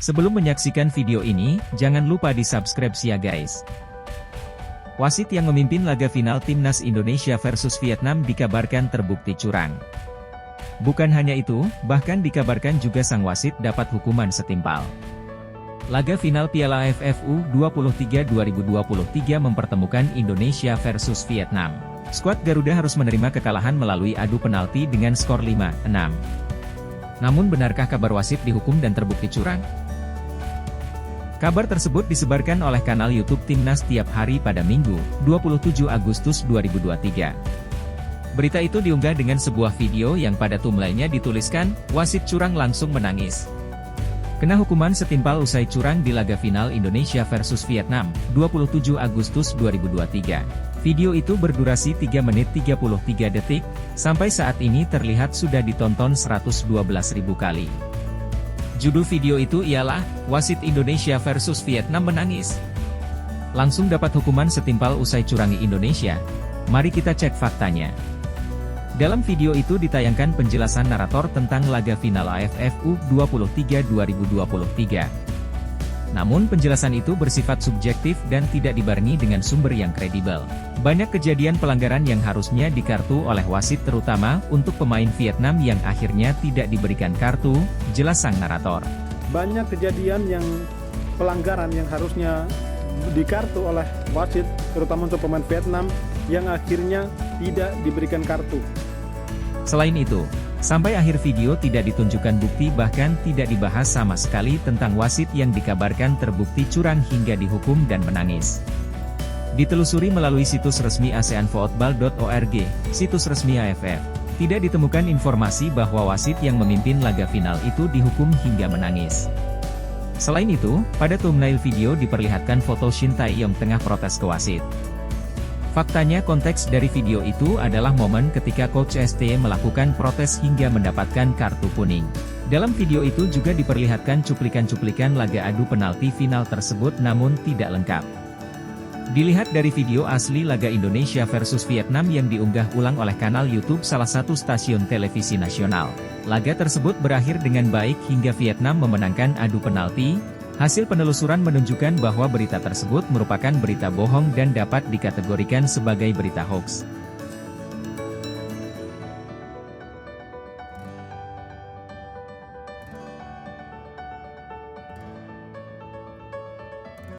Sebelum menyaksikan video ini, jangan lupa di-subscribe ya guys. Wasit yang memimpin laga final Timnas Indonesia versus Vietnam dikabarkan terbukti curang. Bukan hanya itu, bahkan dikabarkan juga sang wasit dapat hukuman setimpal. Laga final Piala AFF U23 2023 mempertemukan Indonesia versus Vietnam. Skuad Garuda harus menerima kekalahan melalui adu penalti dengan skor 5-6. Namun benarkah kabar wasit dihukum dan terbukti curang? Kabar tersebut disebarkan oleh kanal YouTube Timnas tiap hari pada Minggu, 27 Agustus 2023. Berita itu diunggah dengan sebuah video yang pada thumbnailnya dituliskan, "Wasit curang langsung menangis. Kena hukuman setimpal usai curang di laga final Indonesia versus Vietnam, 27 Agustus 2023. Video itu berdurasi 3 menit 33 detik, sampai saat ini terlihat sudah ditonton 112.000 kali. Judul video itu ialah, "Wasit Indonesia versus Vietnam menangis. Langsung dapat hukuman setimpal usai curangi Indonesia." Mari kita cek faktanya. Dalam video itu ditayangkan penjelasan narator tentang laga final AFF U23 2023. Namun penjelasan itu bersifat subjektif dan tidak dibarengi dengan sumber yang kredibel. Banyak kejadian pelanggaran yang harusnya dikartu oleh wasit terutama untuk pemain Vietnam yang akhirnya tidak diberikan kartu, jelas sang narator. Banyak kejadian yang pelanggaran yang harusnya dikartu oleh wasit terutama untuk pemain Vietnam yang akhirnya tidak diberikan kartu. Selain itu, sampai akhir video tidak ditunjukkan bukti bahkan tidak dibahas sama sekali tentang wasit yang dikabarkan terbukti curang hingga dihukum dan menangis. Ditelusuri melalui situs resmi aseanfootball.org, situs resmi AFF, tidak ditemukan informasi bahwa wasit yang memimpin laga final itu dihukum hingga menangis. Selain itu, pada thumbnail video diperlihatkan foto Shin Tae-yong tengah protes ke wasit. Faktanya konteks dari video itu adalah momen ketika Coach ST melakukan protes hingga mendapatkan kartu kuning. Dalam video itu juga diperlihatkan cuplikan-cuplikan laga adu penalti final tersebut namun tidak lengkap. Dilihat dari video asli laga Indonesia versus Vietnam yang diunggah ulang oleh kanal YouTube salah satu stasiun televisi nasional. Laga tersebut berakhir dengan baik hingga Vietnam memenangkan adu penalti. Hasil penelusuran menunjukkan bahwa berita tersebut merupakan berita bohong dan dapat dikategorikan sebagai berita hoax.